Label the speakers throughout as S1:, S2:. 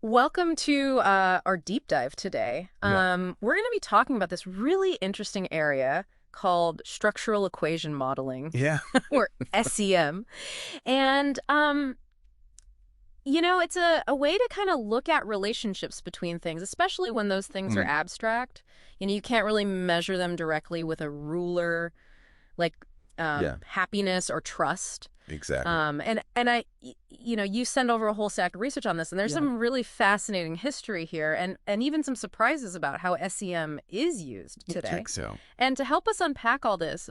S1: Welcome to our deep dive today.
S2: Yeah.
S1: We're going to be talking about this really interesting area called structural equation modeling,
S2: Yeah.
S1: or SEM. And, it's a way to kind of look at relationships between things, especially when those things are
S2: Mm,
S1: abstract. You can't really measure them directly with a ruler, like
S2: yeah,
S1: happiness or trust.
S2: exactly.
S1: You send over a whole stack of research on this, and there's
S2: Yeah.
S1: some really fascinating history here, and even some surprises about how SEM is used
S2: I
S1: today.
S2: think so.
S1: And to help us unpack all this,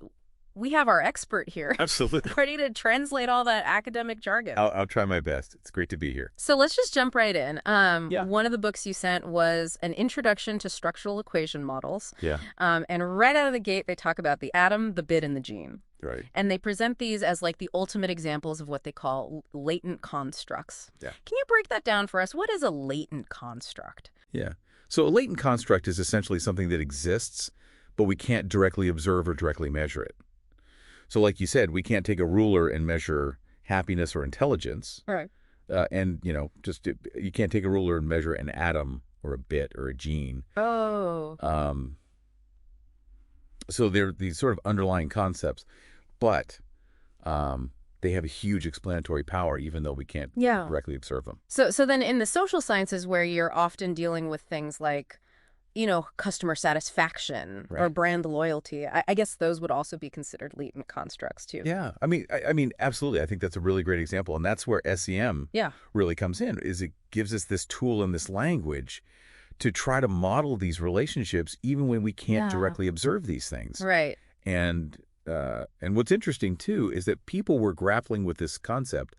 S1: we have our expert here,
S2: Absolutely.
S1: ready to translate all that academic jargon.
S2: I'll try my best. It's great to be here.
S1: So let's just jump right in.
S2: Yeah.
S1: One of the books you sent was an introduction to structural equation models,
S2: Yeah.
S1: and right out of the gate, they talk about the atom, the bit, and the gene.
S2: Right.
S1: And they present these as like the ultimate examples of what they call latent constructs.
S2: Yeah.
S1: Can you break that down for us? What is a latent construct?
S2: Yeah. So a latent construct is essentially something that exists, but we can't directly observe or directly measure it. So like you said, we can't take a ruler and measure happiness or intelligence.
S1: Right.
S2: You can't take a ruler and measure an atom or a bit or a gene.
S1: Oh.
S2: Um, so they're these sort of underlying concepts, but they have a huge explanatory power, even though we can't
S1: Yeah.
S2: directly observe them.
S1: So then in the social sciences where you're often dealing with things like, customer satisfaction or
S2: Right.
S1: brand loyalty, I guess those would also be considered latent constructs too.
S2: Yeah, I mean, absolutely. I think that's a really great example, and that's where SEM
S1: Yeah.
S2: really comes in. Is it gives us this tool and this language to try to model these relationships, even when we can't
S1: Yeah.
S2: directly observe these things.
S1: Right.
S2: And what's interesting too is that people were grappling with this concept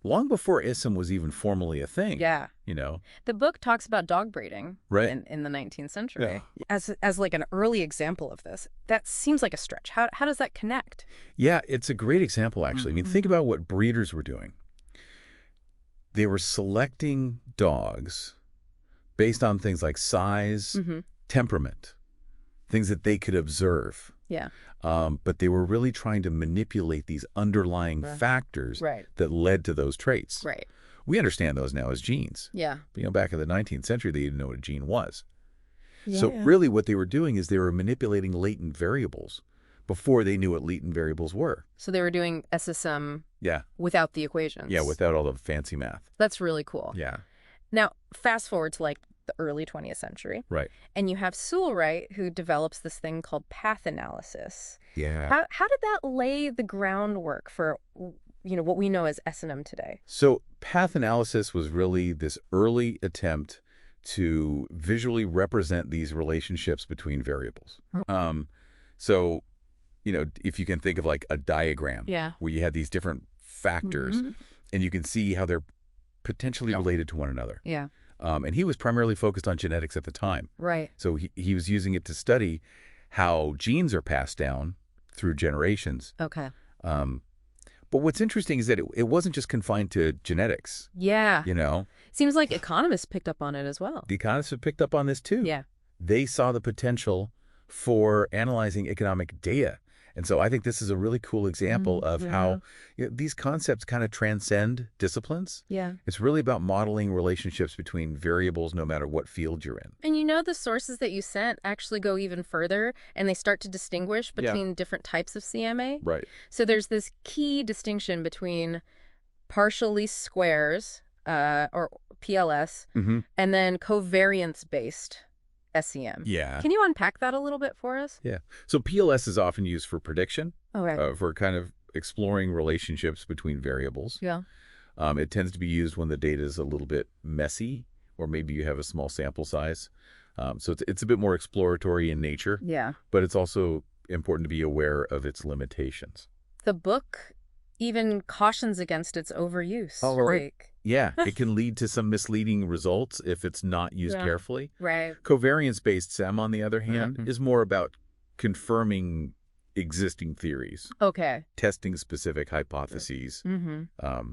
S2: long before SEM was even formally a thing.
S1: Yeah.
S2: You know,
S1: The book talks about dog breeding
S2: right?
S1: in the 19th century
S2: Yeah.
S1: as like an early example of this. That seems like a stretch. How does that connect?
S2: Yeah, it's a great example, actually. I mean, think about what breeders were doing. They were selecting dogs based on things like size,
S1: Mm-hmm.
S2: temperament, things that they could observe.
S1: Yeah.
S2: But they were really trying to manipulate these underlying
S1: Right.
S2: factors
S1: Right.
S2: that led to those traits.
S1: Right.
S2: We understand those now as genes.
S1: Yeah.
S2: But, back in the 19th century, they didn't know what a gene was.
S1: Yeah.
S2: So really what they were doing is they were manipulating latent variables before they knew what latent variables were.
S1: So they were doing SSM
S2: Yeah.
S1: without the equations.
S2: Yeah, without all the fancy math.
S1: That's really cool.
S2: Yeah.
S1: Now, fast forward to like the early 20th century,
S2: Right.
S1: and you have Sewell Wright, who develops this thing called path analysis.
S2: Yeah.
S1: How did that lay the groundwork for what we know as S&M today?
S2: So path analysis was really this early attempt to visually represent these relationships between variables. So, if you can think of like a diagram
S1: Yeah.
S2: where you had these different factors
S1: Mhm.
S2: and you can see how they're potentially
S1: Yeah.
S2: related to one another.
S1: Yeah.
S2: And he was primarily focused on genetics at the time.
S1: Right.
S2: So he was using it to study how genes are passed down through generations.
S1: Okay.
S2: But what's interesting is that it wasn't just confined to genetics.
S1: Yeah.
S2: You
S1: Seems like economists picked up on it as well.
S2: The economists have picked up on this too.
S1: Yeah.
S2: They saw the potential for analyzing economic data. And so I think this is a really cool example of how these concepts kind of transcend disciplines.
S1: Yeah.
S2: It's really about modeling relationships between variables no matter what field you're in.
S1: And the sources that you sent actually go even further, and they start to distinguish between different types of CMA.
S2: Right.
S1: So there's this key distinction between partial least squares, or PLS,
S2: Mm-hmm.
S1: and then covariance-based SEM.
S2: Yeah.
S1: Can you unpack that a little bit for us?
S2: Yeah. So PLS is often used for prediction,
S1: Okay.
S2: for kind of exploring relationships between variables.
S1: Yeah.
S2: It tends to be used when the data is a little bit messy, or maybe you have a small sample size. So it's a bit more exploratory in nature,
S1: Yeah.
S2: but it's also important to be aware of its limitations.
S1: The book even cautions against its overuse.
S2: Oh, right.
S1: Like,
S2: Yeah, it can lead to some misleading results if it's not used
S1: Yeah.
S2: carefully.
S1: right.
S2: Covariance-based SEM, on the other hand,
S1: Mhm.
S2: is more about confirming existing theories,
S1: Okay.
S2: testing specific hypotheses.
S1: Mm-hmm.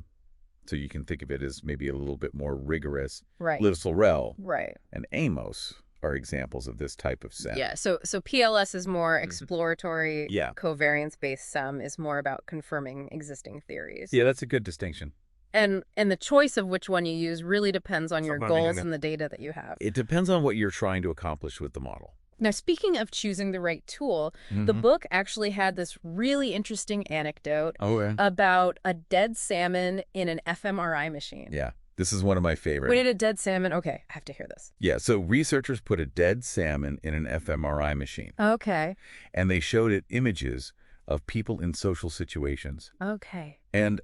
S2: So you can think of it as maybe a little bit more rigorous.
S1: Right.
S2: Little
S1: Right.
S2: and Amos are examples of this type of SEM.
S1: Yeah. So PLS is more exploratory.
S2: Yeah.
S1: Covariance-based SEM is more about confirming existing theories.
S2: Yeah, that's a good distinction.
S1: And the choice of which one you use really depends on your goals
S2: Sometimes
S1: and the data that you have.
S2: it depends on what you're trying to accomplish with the model.
S1: Now, speaking of choosing the right tool, the book actually had this really interesting anecdote
S2: Oh, yeah.
S1: about a dead salmon in an fMRI machine.
S2: Yeah. This is one of my favorite.
S1: Wait, a dead salmon? Okay, I have to hear this.
S2: Yeah, so researchers put a dead salmon in an fMRI machine,
S1: Okay.
S2: and they showed it images of people in social situations.
S1: Okay.
S2: And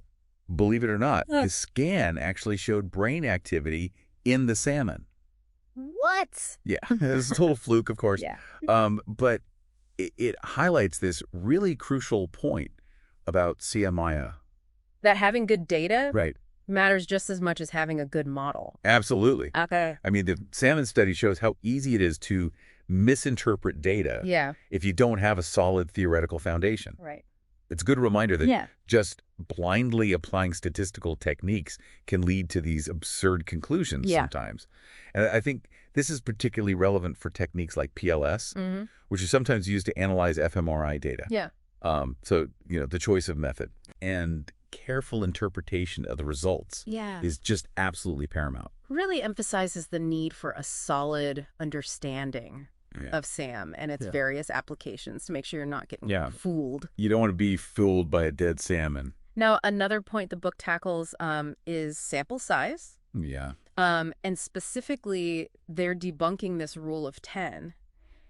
S2: believe it or not, the scan actually showed brain activity in the salmon.
S1: What?
S2: Yeah, it's a total fluke, of course.
S1: Yeah.
S2: But it highlights this really crucial point about CMIA.
S1: That having good data
S2: Right.
S1: matters just as much as having a good model.
S2: Absolutely.
S1: Okay.
S2: I mean, the salmon study shows how easy it is to misinterpret data
S1: Yeah.
S2: if you don't have a solid theoretical foundation.
S1: Right.
S2: It's a good reminder that
S1: Yeah.
S2: just blindly applying statistical techniques can lead to these absurd conclusions sometimes. And I think this is particularly relevant for techniques like PLS, which is sometimes used to analyze fMRI data.
S1: Yeah.
S2: So, the choice of method and careful interpretation of the results is just absolutely paramount.
S1: Really emphasizes the need for a solid understanding of SAM and its various applications to make sure you're not getting fooled.
S2: You don't want to be fooled by a dead salmon.
S1: Now, another point the book tackles is sample size.
S2: Yeah.
S1: And specifically, they're debunking this rule of 10.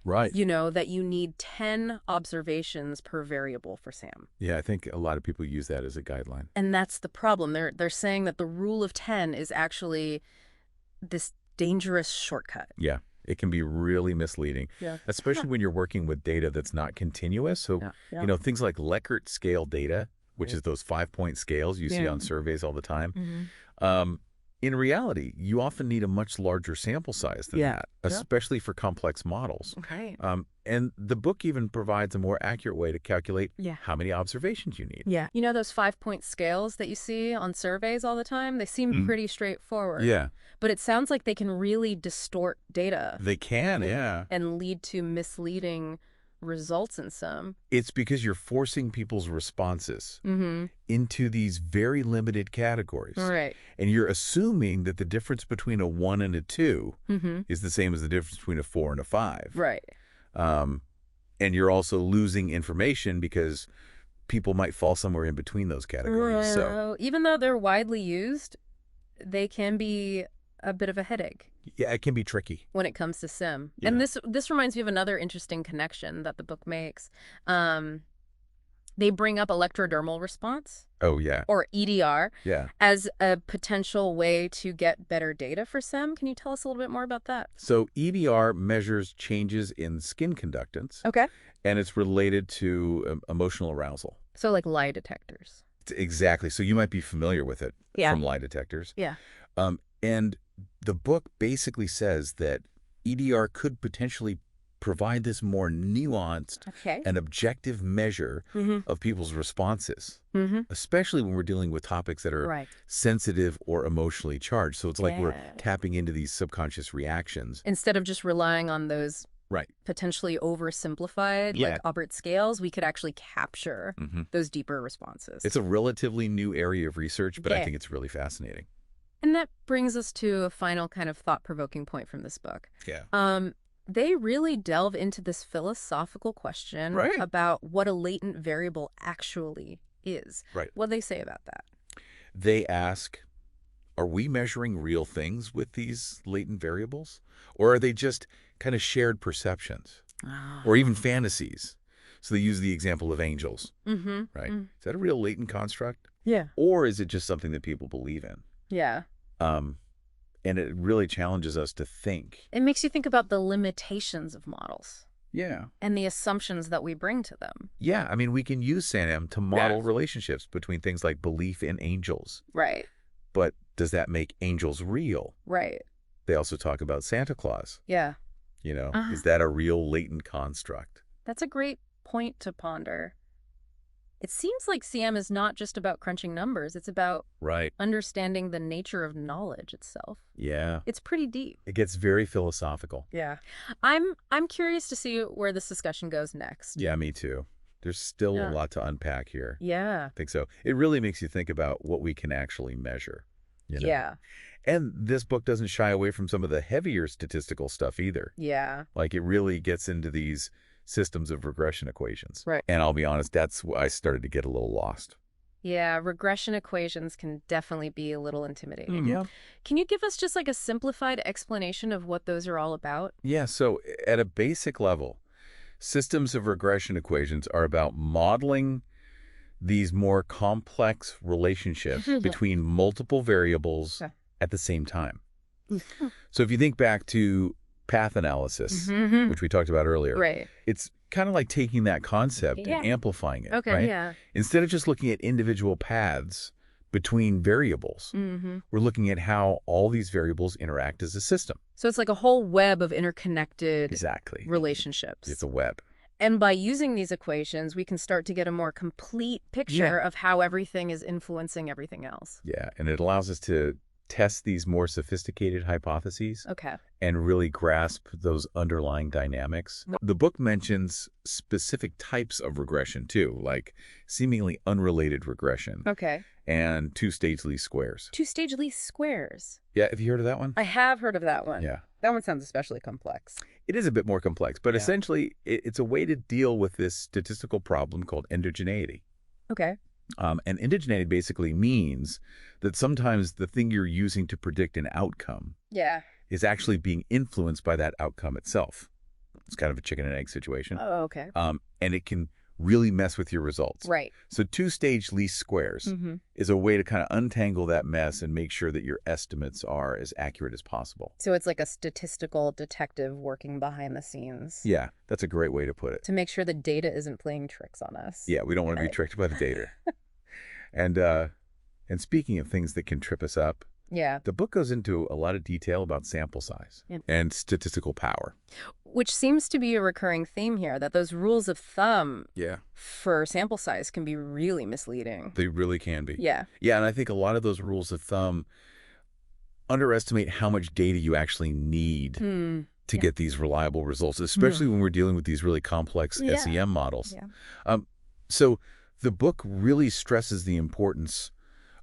S2: Right.
S1: That you need 10 observations per variable for SAM.
S2: Yeah, I think a lot of people use that as a guideline.
S1: And that's the problem. They're saying that the rule of 10 is actually this dangerous shortcut.
S2: Yeah. It can be really misleading, especially when you're working with data that's not continuous. So, things like Likert scale data, which is those 5-point scales you see on surveys all the time. In reality, you often need a much larger sample size than that, especially for complex models.
S1: Okay.
S2: And the book even provides a more accurate way to calculate how many observations you need.
S1: Yeah. Those 5-point scales that you see on surveys all the time, they seem pretty straightforward.
S2: Yeah.
S1: But it sounds like they can really distort data.
S2: They can,
S1: And lead to misleading results in some.
S2: It's because you're forcing people's responses into these very limited categories.
S1: Right.
S2: And you're assuming that the difference between a 1 and a 2 is the same as the difference between a 4 and a 5.
S1: Right.
S2: And you're also losing information because people might fall somewhere in between those categories. So
S1: even though they're widely used, they can be a bit of a headache.
S2: Yeah, it can be tricky
S1: When it comes to SIM.
S2: Yeah.
S1: And this reminds me of another interesting connection that the book makes. They bring up electrodermal response,
S2: Oh, yeah.
S1: or EDR,
S2: Yeah.
S1: as a potential way to get better data for SIM. Can you tell us a little bit more about that?
S2: So EDR measures changes in skin conductance,
S1: Okay.
S2: and it's related to emotional arousal.
S1: So like lie detectors.
S2: Exactly. So you might be familiar with it from lie detectors.
S1: Yeah.
S2: And the book basically says that EDR could potentially provide this more nuanced and objective measure of people's responses, especially when we're dealing with topics that are sensitive or emotionally charged. So it's like we're tapping into these subconscious reactions.
S1: Instead of just relying on those potentially oversimplified, like Aubert scales, we could actually capture those deeper responses.
S2: It's a relatively new area of research, but I think it's really fascinating.
S1: And that brings us to a final kind of thought-provoking point from this book.
S2: Yeah.
S1: They really delve into this philosophical question about what a latent variable actually is.
S2: Right.
S1: What do they say about that?
S2: They ask, are we measuring real things with these latent variables? Or are they just kind of shared perceptions or even fantasies? So they use the example of angels, right? Is that a real latent construct?
S1: Yeah.
S2: Or is it just something that people believe in?
S1: Yeah.
S2: And it really challenges us to think.
S1: It makes you think about the limitations of models.
S2: Yeah.
S1: And the assumptions that we bring to them.
S2: Yeah. I mean, we can use SAM to model relationships between things like belief in angels.
S1: Right.
S2: But does that make angels real?
S1: Right.
S2: They also talk about Santa Claus.
S1: Yeah.
S2: Is that a real latent construct?
S1: That's a great point to ponder. It seems like SEM is not just about crunching numbers. It's about understanding the nature of knowledge itself.
S2: Yeah.
S1: It's pretty deep.
S2: It gets very philosophical.
S1: Yeah. I'm curious to see where this discussion goes next.
S2: Yeah, me too. There's still a
S1: Yeah.
S2: lot to unpack here.
S1: Yeah.
S2: I think so. It really makes you think about what we can actually measure, you know?
S1: Yeah.
S2: And this book doesn't shy away from some of the heavier statistical stuff either.
S1: Yeah.
S2: Like it really gets into these systems of regression equations.
S1: Right.
S2: And I'll be honest, that's where I started to get a little lost.
S1: Yeah, regression equations can definitely be a little intimidating.
S2: Yeah.
S1: Can you give us just like a simplified explanation of what those are all about?
S2: Yeah, so at a basic level, systems of regression equations are about modeling these more complex relationships between multiple variables
S1: Okay.
S2: at the same time. So if you think back to path analysis, which we talked about earlier,
S1: Right.
S2: it's kind of like taking that concept
S1: Yeah.
S2: and amplifying it,
S1: Okay,
S2: right?
S1: yeah.
S2: Instead of just looking at individual paths between variables, we're looking at how all these variables interact as a system.
S1: So it's like a whole web of interconnected
S2: Exactly.
S1: relationships.
S2: It's a web.
S1: And by using these equations, we can start to get a more complete picture of how everything is influencing everything else.
S2: Yeah, and it allows us to test these more sophisticated hypotheses
S1: Okay.
S2: and really grasp those underlying dynamics. The book mentions specific types of regression too, like seemingly unrelated regression
S1: Okay.
S2: and two-stage least squares.
S1: Two-stage least squares.
S2: Yeah, have you heard of that one?
S1: I have heard of that one.
S2: Yeah.
S1: That one sounds especially complex.
S2: It is a bit more complex, but
S1: Yeah.
S2: essentially it's a way to deal with this statistical problem called endogeneity.
S1: Okay.
S2: And endogeneity basically means that sometimes the thing you're using to predict an outcome
S1: Yeah.
S2: is actually being influenced by that outcome itself. It's kind of a chicken and egg situation.
S1: Oh, okay.
S2: And it can really mess with your results.
S1: Right.
S2: So two-stage least squares is a way to kind of untangle that mess and make sure that your estimates are as accurate as possible.
S1: So it's like a statistical detective working behind the scenes.
S2: Yeah, that's a great way to put it.
S1: To make sure the data isn't playing tricks on us.
S2: Yeah, we don't want to be tricked by the data. And speaking of things that can trip us up,
S1: Yeah.
S2: the book goes into a lot of detail about sample size and statistical power.
S1: Which seems to be a recurring theme here, that those rules of thumb
S2: Yeah,
S1: for sample size can be really misleading.
S2: they really can be.
S1: Yeah.
S2: Yeah, and I think a lot of those rules of thumb underestimate how much data you actually need to get these reliable results, especially when we're dealing with these really complex SEM models.
S1: Yeah.
S2: So the book really stresses the importance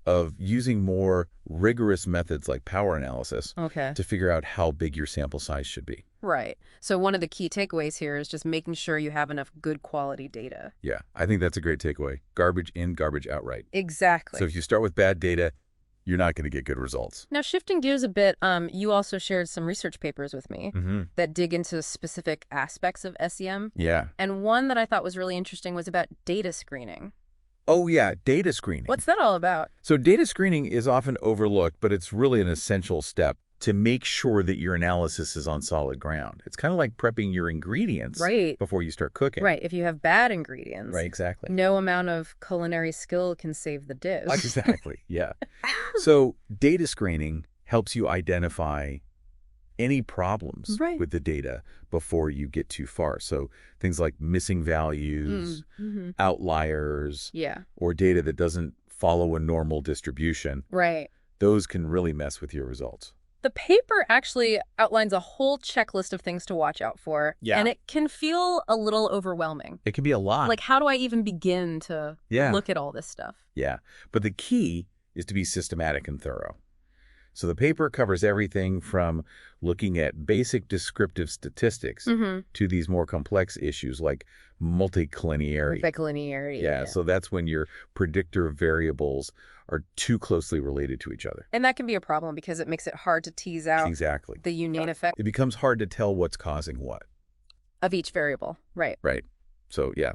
S2: of using more rigorous methods like power analysis
S1: Okay.
S2: to figure out how big your sample size should be.
S1: Right. So one of the key takeaways here is just making sure you have enough good quality data.
S2: Yeah, I think that's a great takeaway. Garbage in, garbage out right.
S1: Exactly.
S2: So if you start with bad data, you're not going to get good results.
S1: Now, shifting gears a bit, you also shared some research papers with me that dig into specific aspects of SEM.
S2: Yeah.
S1: And one that I thought was really interesting was about data screening.
S2: Oh, yeah, data screening.
S1: What's that all about?
S2: So data screening is often overlooked, but it's really an essential step to make sure that your analysis is on solid ground. It's kind of like prepping your ingredients before you start cooking.
S1: Right. If you have bad ingredients,
S2: Right, exactly.
S1: no amount of culinary skill can save the dish.
S2: Exactly, yeah. So data screening helps you identify any problems with the data before you get too far. So things like missing values, outliers, or data that doesn't follow a normal distribution,
S1: Right.
S2: those can really mess with your results.
S1: The paper actually outlines a whole checklist of things to watch out for.
S2: Yeah.
S1: And it can feel a little overwhelming.
S2: It can be a lot.
S1: Like, how do I even begin to look at all this stuff?
S2: Yeah, but the key is to be systematic and thorough. So the paper covers everything from looking at basic descriptive statistics to these more complex issues like multicollinearity.
S1: Multicollinearity.
S2: Yeah, so that's when your predictor variables are too closely related to each other.
S1: And that can be a problem because it makes it hard to tease out
S2: Exactly.
S1: the unique effect
S2: It becomes hard to tell what's causing what.
S1: of each variable. Right.
S2: Right. So, yeah,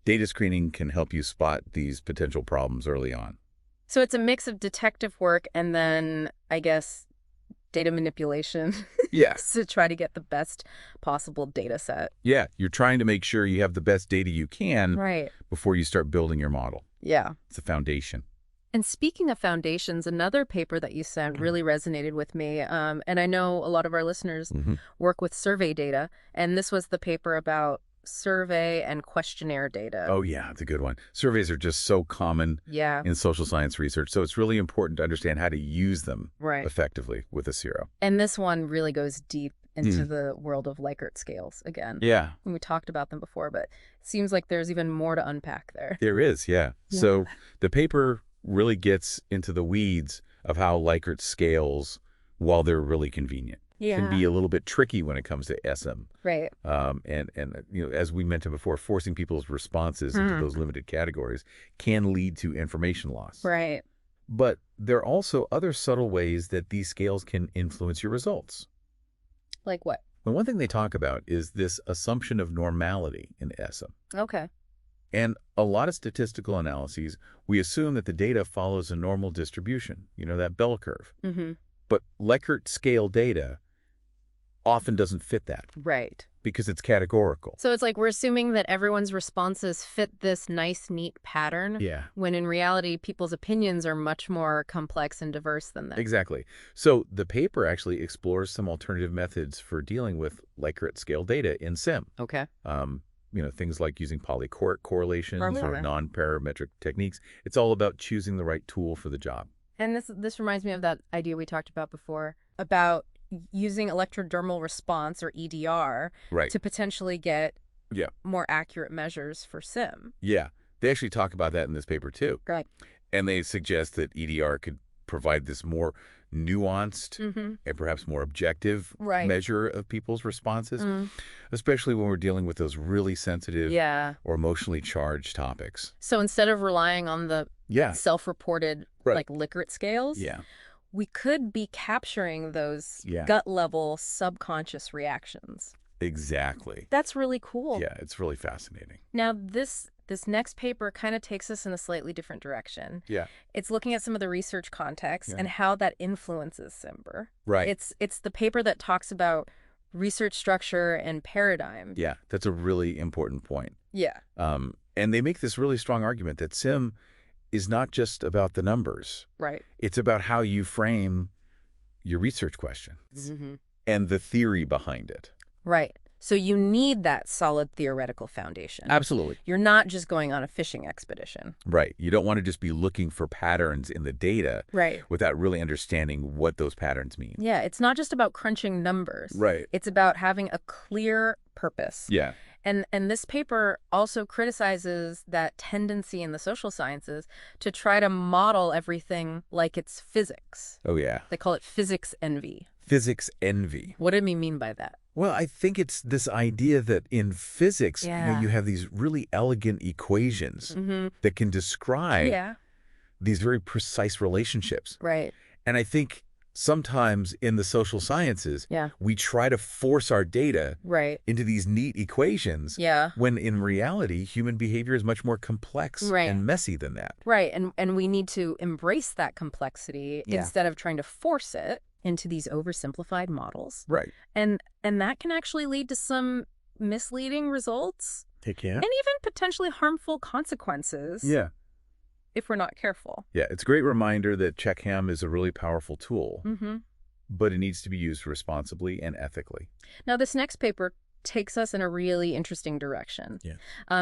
S2: data screening can help you spot these potential problems early on.
S1: So it's a mix of detective work and then, I guess, data manipulation.
S2: Yeah.
S1: To try to get the best possible data set.
S2: Yeah, you're trying to make sure you have the best data you can before you start building your model.
S1: Yeah.
S2: It's a foundation.
S1: And speaking of foundations, another paper that you sent really resonated with me. And I know a lot of our listeners work with survey data. And this was the paper about survey and questionnaire data.
S2: Oh, yeah, it's a good one. Surveys are just so common in social science research. So it's really important to understand how to use them effectively with a CRO.
S1: And this one really goes deep into the world of Likert scales again.
S2: Yeah.
S1: And we talked about them before, but it seems like there's even more to unpack there.
S2: There is, yeah.
S1: Yeah.
S2: So the paper really gets into the weeds of how Likert scales while they're really convenient.
S1: Yeah.
S2: Can be a little bit tricky when it comes to SM.
S1: Right.
S2: And as we mentioned before, forcing people's responses into those limited categories can lead to information loss.
S1: Right.
S2: But there are also other subtle ways that these scales can influence your results.
S1: Like what?
S2: And one thing they talk about is this assumption of normality in SM.
S1: Okay.
S2: And a lot of statistical analyses, we assume that the data follows a normal distribution, that bell curve.
S1: Mm-hmm.
S2: But Likert scale data often doesn't fit that.
S1: Right.
S2: Because it's categorical.
S1: So it's like we're assuming that everyone's responses fit this nice, neat pattern.
S2: Yeah.
S1: When in reality, people's opinions are much more complex and diverse than that.
S2: Exactly. So the paper actually explores some alternative methods for dealing with Likert scale data in SEM.
S1: Okay.
S2: Things like using polychord correlations or
S1: Right.
S2: non-parametric techniques. It's all about choosing the right tool for the job.
S1: And this reminds me of that idea we talked about before about using electrodermal response, or EDR,
S2: Right.
S1: to potentially get
S2: Yeah.
S1: more accurate measures for SIM.
S2: Yeah. They actually talk about that in this paper too.
S1: Right.
S2: And they suggest that EDR could provide this more nuanced and perhaps more objective
S1: Right.
S2: measure of people's responses,
S1: Mm.
S2: especially when we're dealing with those really sensitive
S1: Yeah.
S2: or emotionally charged topics.
S1: So instead of relying on the
S2: Yeah.
S1: self-reported
S2: Right.
S1: like Likert scales,
S2: Yeah.
S1: we could be capturing those
S2: Yeah.
S1: gut-level subconscious reactions.
S2: Exactly.
S1: That's really cool.
S2: Yeah, it's really fascinating.
S1: Now, this next paper kind of takes us in a slightly different direction.
S2: Yeah.
S1: It's looking at some of the research context
S2: Yeah.
S1: and how that influences SIMBR.
S2: Right.
S1: It's the paper that talks about research structure and paradigm.
S2: Yeah, that's a really important point.
S1: Yeah.
S2: And they make this really strong argument that SIM is not just about the numbers.
S1: Right.
S2: It's about how you frame your research question and the theory behind it.
S1: Right. So you need that solid theoretical foundation.
S2: Absolutely.
S1: You're not just going on a fishing expedition.
S2: Right. You don't want to just be looking for patterns in the data
S1: Right.
S2: without really understanding what those patterns mean.
S1: Yeah, it's not just about crunching numbers.
S2: Right.
S1: It's about having a clear purpose.
S2: Yeah.
S1: And this paper also criticizes that tendency in the social sciences to try to model everything like it's physics.
S2: Oh, yeah.
S1: They call it physics envy.
S2: Physics envy.
S1: What do we mean by that?
S2: Well, I think it's this idea that in physics,
S1: Yeah.
S2: you have these really elegant equations that can describe
S1: Yeah.
S2: these very precise relationships.
S1: Right.
S2: And I think sometimes in the social sciences,
S1: Yeah.
S2: we try to force our data
S1: Right.
S2: into these neat equations
S1: Yeah.
S2: when in reality, human behavior is much more complex
S1: Right.
S2: and messy than that.
S1: Right. And we need to embrace that complexity
S2: Yeah.
S1: instead of trying to force it into these oversimplified models.
S2: Right.
S1: And that can actually lead to some misleading results
S2: Take care.
S1: and even potentially harmful consequences
S2: Yeah.
S1: if we're not careful.
S2: Yeah. It's a great reminder that CheckHam is a really powerful tool, but it needs to be used responsibly and ethically.
S1: Now, this next paper takes us in a really interesting direction.
S2: Yeah.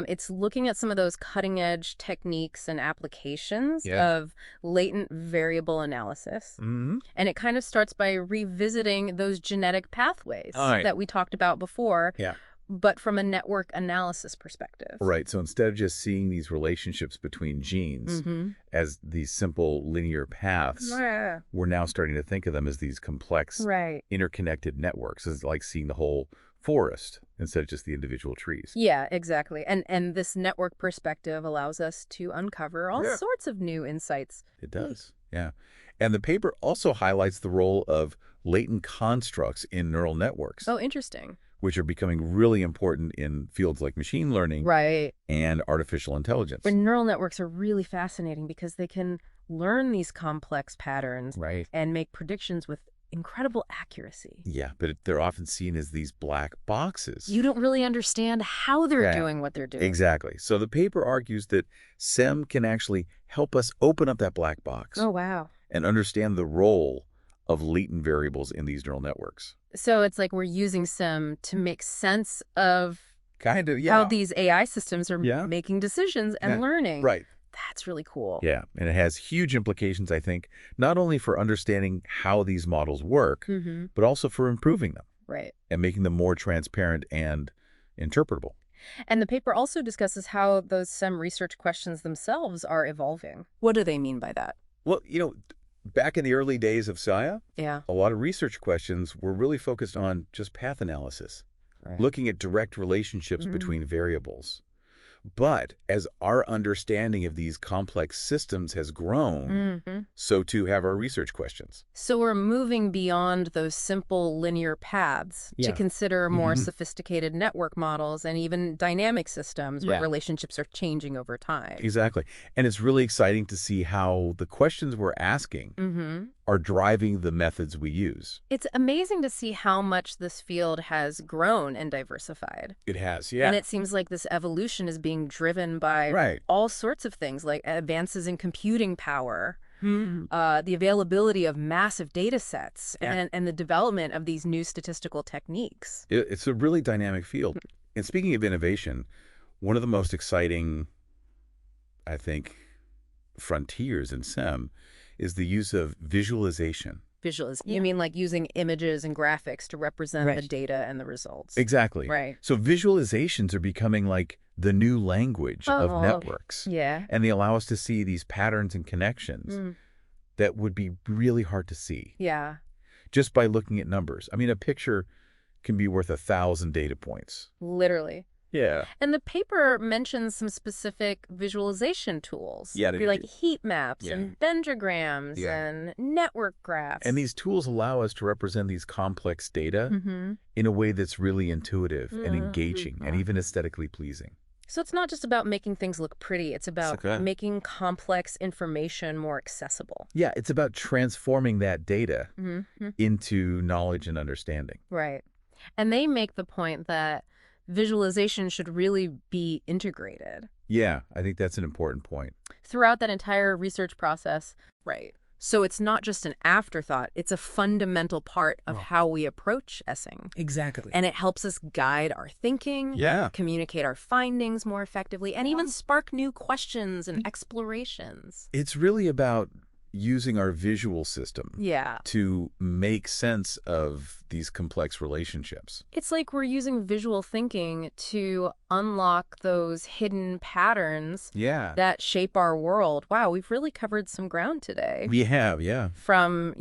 S1: It's looking at some of those cutting-edge techniques and applications
S2: Yeah.
S1: of latent variable analysis.
S2: Mm-hmm.
S1: And it kind of starts by revisiting those genetic pathways
S2: All right.
S1: that we talked about before,
S2: Yeah.
S1: but from a network analysis perspective.
S2: Right. So instead of just seeing these relationships between genes as these simple linear paths,
S1: Yeah.
S2: we're now starting to think of them as these complex,
S1: Right.
S2: interconnected networks. It's like seeing the whole forest instead of just the individual trees.
S1: Yeah, exactly. And this network perspective allows us to uncover all sorts of new insights.
S2: It does. Yeah. And the paper also highlights the role of latent constructs in neural networks,
S1: Oh, interesting.
S2: which are becoming really important in fields like machine learning
S1: Right.
S2: and artificial intelligence.
S1: But neural networks are really fascinating because they can learn these complex patterns
S2: Right.
S1: and make predictions with incredible accuracy.
S2: Yeah, but they're often seen as these black boxes.
S1: You don't really understand how they're
S2: Yeah.
S1: doing what they're doing.
S2: Exactly. So the paper argues that SEM can actually help us open up that black box
S1: Oh, wow.
S2: and understand the role of latent variables in these neural networks.
S1: So it's like we're using SIM to make sense of
S2: Kind of, yeah.
S1: how these AI systems are
S2: Yeah.
S1: making decisions and
S2: Yeah.
S1: learning.
S2: Right.
S1: That's really cool.
S2: Yeah, and it has huge implications, I think, not only for understanding how these models work, but also for improving them.
S1: Right.
S2: and making them more transparent and interpretable.
S1: And the paper also discusses how those SEM research questions themselves are evolving. What do they mean by that?
S2: Well, back in the early days of SciA,
S1: Yeah.
S2: a lot of research questions were really focused on just path analysis, looking at direct relationships between variables. But as our understanding of these complex systems has grown, so too have our research questions.
S1: So we're moving beyond those simple linear paths to consider more sophisticated network models and even dynamic systems where relationships are changing over time.
S2: Exactly. And it's really exciting to see how the questions we're asking are driving the methods we use.
S1: It's amazing to see how much this field has grown and diversified.
S2: It has, yeah.
S1: And it seems like this evolution is being driven by all sorts of things, like advances in computing power, the availability of massive data sets, and the development of these new statistical techniques.
S2: It's a really dynamic field. And speaking of innovation, one of the most exciting, I think, frontiers in SEM is the use of visualization.
S1: Visualization. You mean like using images and graphics to represent the data and the results?
S2: Exactly.
S1: Right.
S2: So visualizations are becoming like the new language of networks.
S1: Yeah.
S2: And they allow us to see these patterns and connections that would be really hard to see.
S1: Yeah.
S2: Just by looking at numbers. I mean, a picture can be worth 1,000 data points.
S1: Literally.
S2: Yeah.
S1: And the paper mentions some specific visualization tools.
S2: Yeah,
S1: like heat maps and dendrograms and network graphs.
S2: And these tools allow us to represent these complex data in a way that's really intuitive and engaging and even aesthetically pleasing.
S1: So it's not just about making things look pretty. It's about making complex information more accessible.
S2: Yeah, it's about transforming that data into knowledge and understanding.
S1: Right. And they make the point that visualization should really be integrated.
S2: Yeah, I think that's an important point.
S1: Throughout that entire research process. Right. So it's not just an afterthought. It's a fundamental part of how we approach SEM.
S3: Exactly.
S1: And it helps us guide our thinking, communicate our findings more effectively, and even spark new questions and explorations.
S2: It's really about using our visual system to make sense of these complex relationships.
S1: It's like we're using visual thinking to unlock those hidden patterns that shape our world. Wow, we've really covered some ground today.
S2: We have, yeah.
S1: From,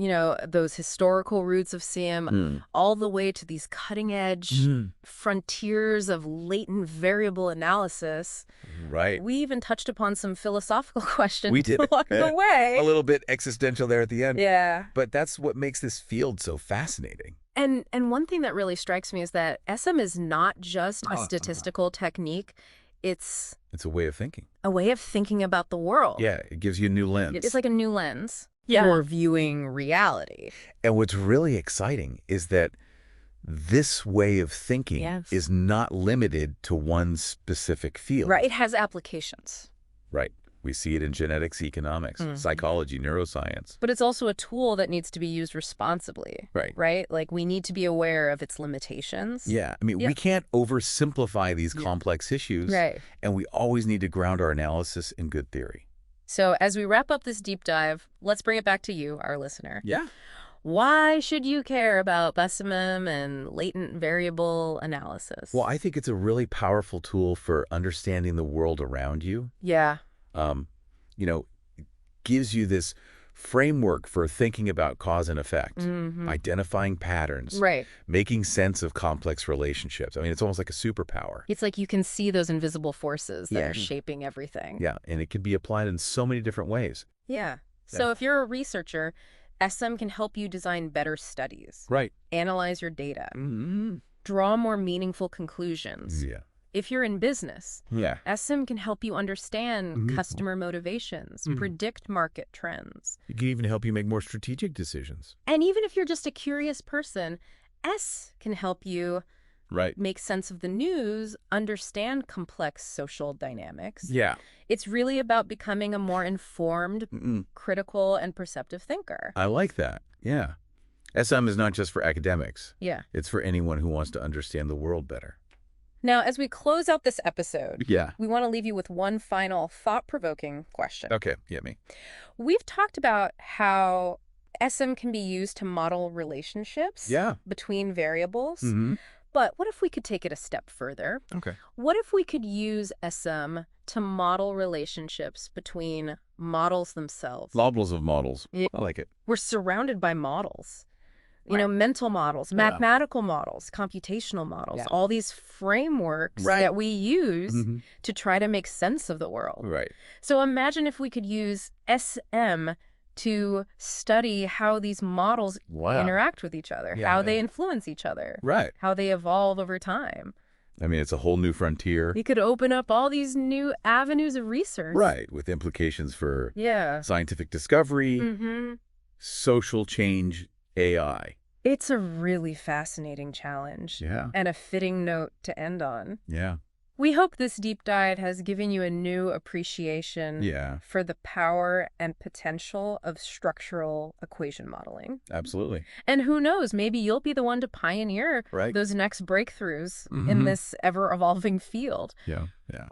S1: those historical roots of SEM all the way to these cutting-edge frontiers of latent variable analysis.
S2: Right.
S1: We even touched upon some philosophical questions
S2: we did.
S1: along the way.
S2: A little bit existential there at the end.
S1: Yeah.
S2: But that's what makes this field so fascinating.
S1: And one thing that really strikes me is that SEM is not just a statistical technique. It's
S2: a way of thinking.
S1: A way of thinking about the world.
S2: Yeah, it gives you a new lens.
S1: It's like a new lens for viewing reality.
S2: And what's really exciting is that this way of thinking is not limited to one specific field.
S1: Right, it has applications.
S2: Right. We see it in genetics, economics, psychology, neuroscience.
S1: But it's also a tool that needs to be used responsibly. Right? Like, we need to be aware of its limitations.
S2: Yeah. I mean, we can't oversimplify these complex issues.
S1: Right.
S2: And we always need to ground our analysis in good theory.
S1: So as we wrap up this deep dive, let's bring it back to you, our listener.
S2: Yeah.
S1: Why should you care about SEM and latent variable analysis?
S2: Well, I think it's a really powerful tool for understanding the world around you.
S1: Yeah.
S2: Gives you this framework for thinking about cause and effect, identifying patterns, making sense of complex relationships. I mean, it's almost like a superpower.
S1: It's like you can see those invisible forces that are shaping everything.
S2: Yeah, and it can be applied in so many different ways.
S1: Yeah. So if you're a researcher, SEM can help you design better studies.
S2: Right.
S1: Analyze your data. Draw more meaningful conclusions.
S2: Yeah.
S1: If you're in business, SEM can help you understand customer motivations, predict market trends.
S2: It can even help you make more strategic decisions.
S1: And even if you're just a curious person, S can help you make sense of the news, understand complex social dynamics.
S2: Yeah.
S1: It's really about becoming a more informed, critical, and perceptive thinker.
S2: I like that. Yeah. SM is not just for academics.
S1: Yeah.
S2: It's for anyone who wants to understand the world better.
S1: Now, as we close out this episode,
S2: yeah,
S1: we want to leave you with one final thought-provoking question.
S2: Okay, get me.
S1: We've talked about how SM can be used to model relationships
S2: Yeah.
S1: between variables.
S2: Mm-hmm.
S1: But what if we could take it a step further?
S2: Okay.
S1: What if we could use SM to model relationships between models themselves?
S2: Models of models.
S1: Yeah.
S2: I like it.
S1: We're surrounded by models.
S3: Right.
S1: Mental models,
S2: Yeah.
S1: mathematical models, computational models,
S3: Yeah.
S1: all these frameworks
S2: Right.
S1: that we use
S2: Mm-hmm.
S1: to try to make sense of the world.
S2: Right.
S1: So imagine if we could use SM to study how these models
S2: Wow.
S1: interact with each other,
S2: Yeah.
S1: how they influence each other,
S2: Right.
S1: how they evolve over time.
S2: I mean, it's a whole new frontier.
S1: We could open up all these new avenues of research.
S2: Right. With implications for
S1: Yeah.
S2: scientific discovery,
S1: Mm-hmm.
S2: social change, AI.
S1: It's a really fascinating challenge
S2: Yeah.
S1: and a fitting note to end on.
S2: Yeah.
S1: We hope this deep dive has given you a new appreciation
S2: Yeah.
S1: for the power and potential of structural equation modeling.
S2: Absolutely.
S1: And who knows, maybe you'll be the one to pioneer
S2: Right.
S1: those next breakthroughs
S2: Mhm.
S1: in this ever-evolving field.
S2: Yeah. Yeah.